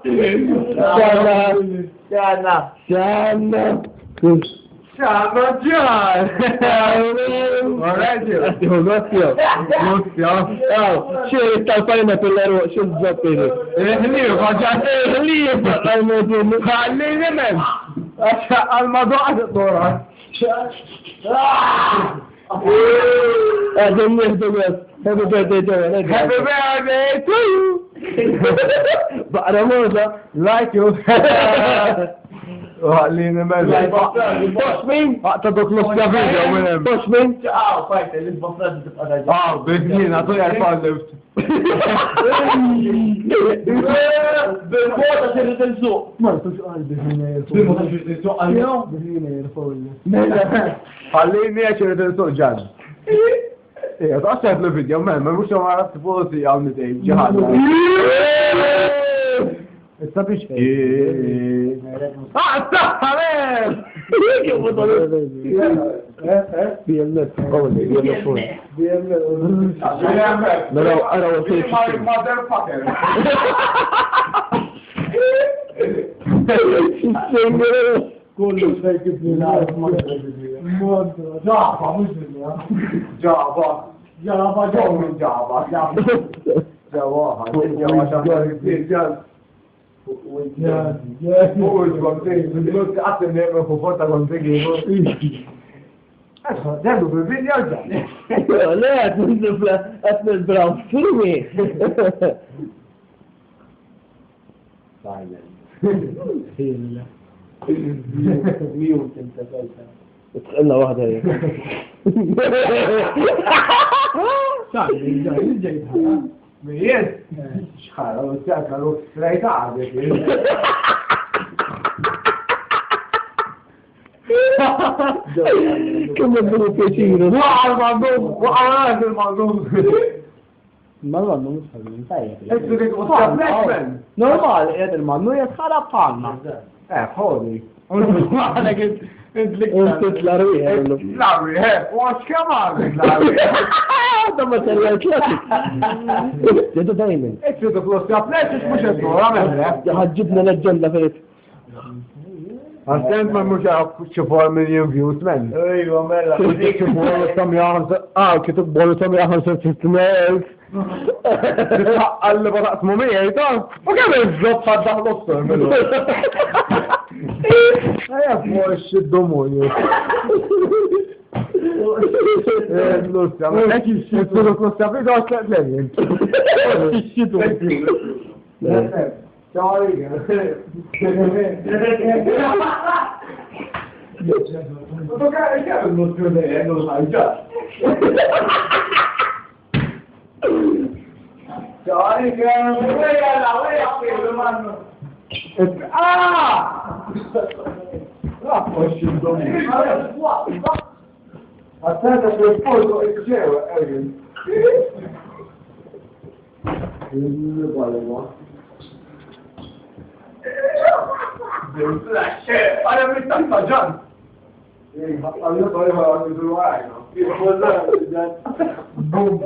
Xanna. Xanna Gannnn! Alright, شو الطرفين في الأروع شو الزبط خليه رجعت خليه خليه من الموضوع الدورة أدني اهدوات Happy birthday to you. Happy birthday to you! بعد موضة Like you! وخلينا مالك بوش مين؟ اعتقد نص فيديو وين بوش مين؟ فايت اللي بفرد تبقى بإذنين اعطوني الفالفت بالموضة اللي تنسوق مرة سؤال بهنا خليني اشيل الصوت جاد ايه اتأثرت الفيديو ما مش ما عرفت فوضتي او نتائج جهاد استبيش استحرم بيملك قولي بيملك أنا وصلت كله شايف في العالم جعبة مش جعبة جو من جعبة جواها دلو بالفيديو ارجع لا تنزل أثناء البراون فيلمي ميوت انت تسألنا واحدة هي ميز شحال وتاكلوا ثلاثة عاد كم يبدو كثير وعلى المنظوم وعلى المنظوم مرة مش حلو نورمال هذا المنظوم يتخرب طعمنا خولي انا قلت انت تلاروي تلاروي واش كمان تلاروي هذا مثلا كلاسيك جد دايما اكتب فلوس يا بلاش مش الصورة جبنا للجنة فيت أنت ما مش شوفوا مليون فيوز من ايوه مالا شوفوا كم يعرف كتب بولو كم يعرف 600 اللي بدأت ممية طب وكم الزبط فتح نصه منه هيا فوش الدموي فلوس يا مان اكيد الشيء فلوس يا مان ده لا لا الشيء Sorry. أنا مستقبل جان. إيه هطلع طريقة عند الواعي. بوم.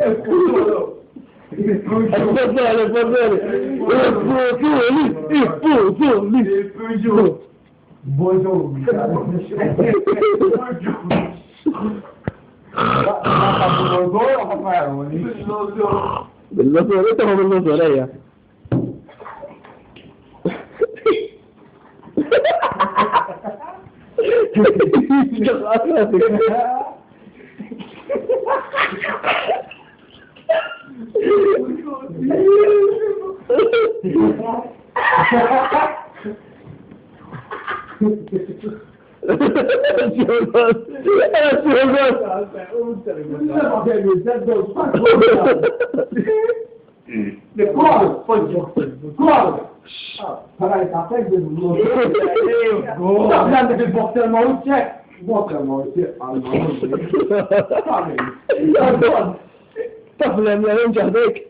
طفل من ينجح ذيك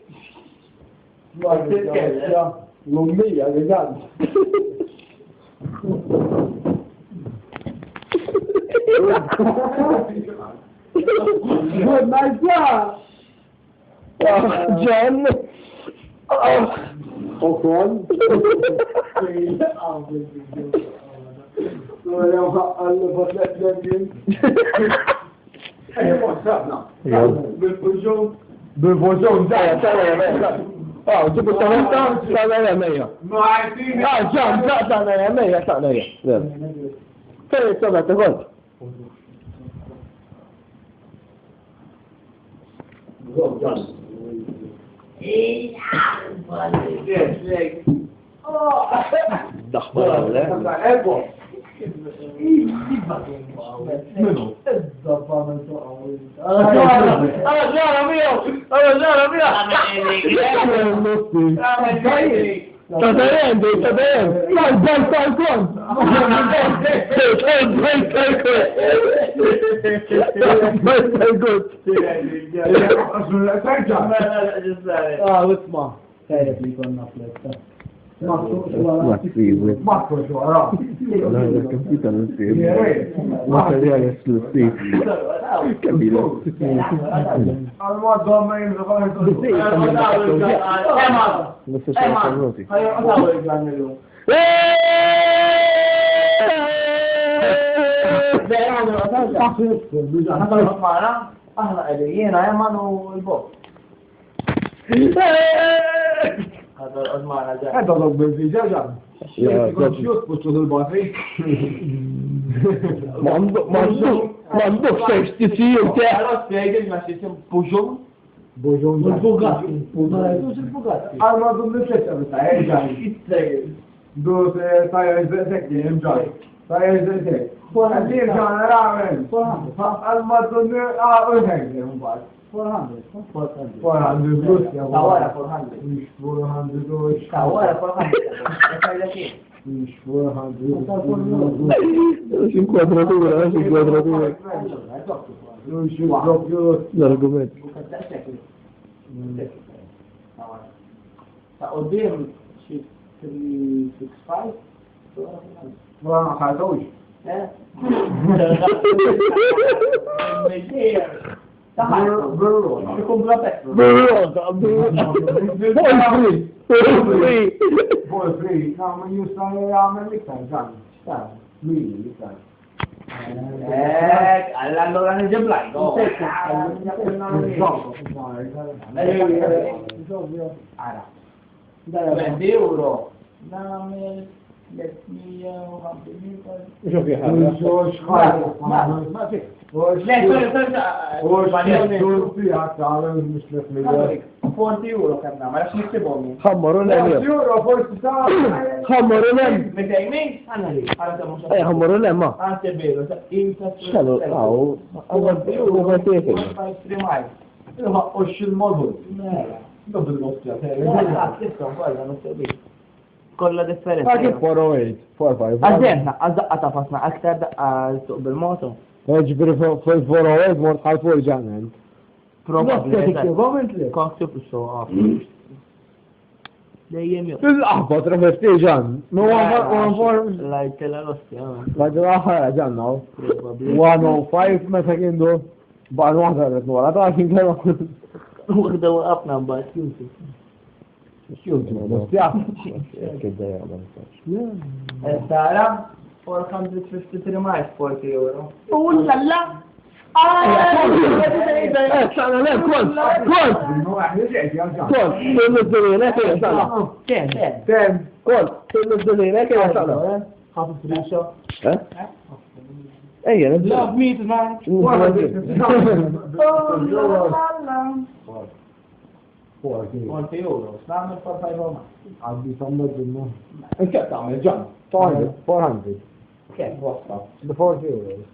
لأمية رجال ما جاء جان Okon. Bil-poġġon ġibu talenta, talenta meja. ġan, talenta meja, talenta. Fejn s-sabba t-għod? Daħbar għawle. Material esclusiv. Kabila. Aħna għedijena jemmanu l-bok. Għadda l-għazmana ġa. Għadda l-għazmana ġa. Xjut puċu l-batri. Manduk sejx tisir te. Għalot fejgħil ma xiesim Puġun. Boġon. Bugatti. Bugatti. Għalma dun l-fleċa bita, ġaj. Du tajja ġzek jemġaj. Tajja ġzek. Għaddir ġan ramen. Għalma dun għawen 400 plus, Tawara 400. Mux 400. Tawara 400. Mux 400. Xin kwadratura, xin kwadratura. Mux propju L-argument. Ta' qoddim xi 365. ma ħadux. Burro. For free. No, man jista jgħamil iktar ġan. Mili iktar. Allora nġib lajk. 20 euro. Namel 350. Xo fi €40 kanna, ma rax niktibhom. ħammaru l-em. ħammaru l-em. Medejmin? Għanna li. ħammaru l-em, ma. Għante vedo, Xalu, għaw, għaw, kolla differenza. Għak 408, 4-5. Għazdemna, għazdaqqa tafasna aktar daqqa suq bil-moto. Ġbiri fil-408 mort ħalfu ġanen. Probably. Konktib il-show off. Dejjem ju. Fil-qaħba trafesti ġan. Lajt l-osti, Għaddu għahara ġan naw. 105 meta kindu. Baqan wahda rrit nwara, ta' kien kena. Uħda waqafna mbagħad Yusuf. Sara, 453 miles, 40 euro. Lalla! Sana lem, kont! Fil-nuzzolina kena sana. Kont, fil-nuzzolina kena sana. Ħafif riċo. Ejja, Love me tonight. 40 euro. Namel 45 euro. Għaddi sammed dinna. Inket għamil ġan. 400. Kien, wasta. The 40 euros.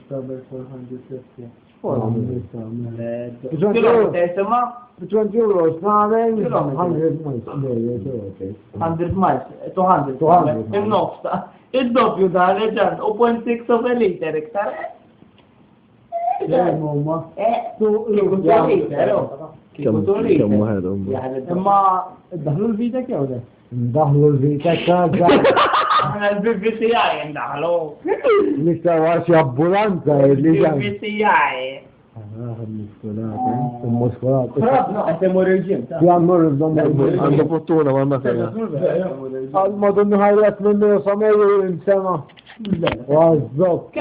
Stabel 450. 400. Tesima? 20 euros, namen. 100 miles. 200. Il-nofs ta' il-doppju da' leġan. 0.6 of a liter iktar. Kemmu ħedhom. Imma daħlu l-vitek jew le? Daħlu l-vitek kaġa. aħna l-BBCI ndaħlu. Niktar għaxi ambulanza li ġan. BBCI. Il-muscolat. Rabna, għetem u reġim, ta' Jan morru b'dom. Għandu fortuna ma' mekka. Għal-madun ħajret minnu samejju insema. Għazzok.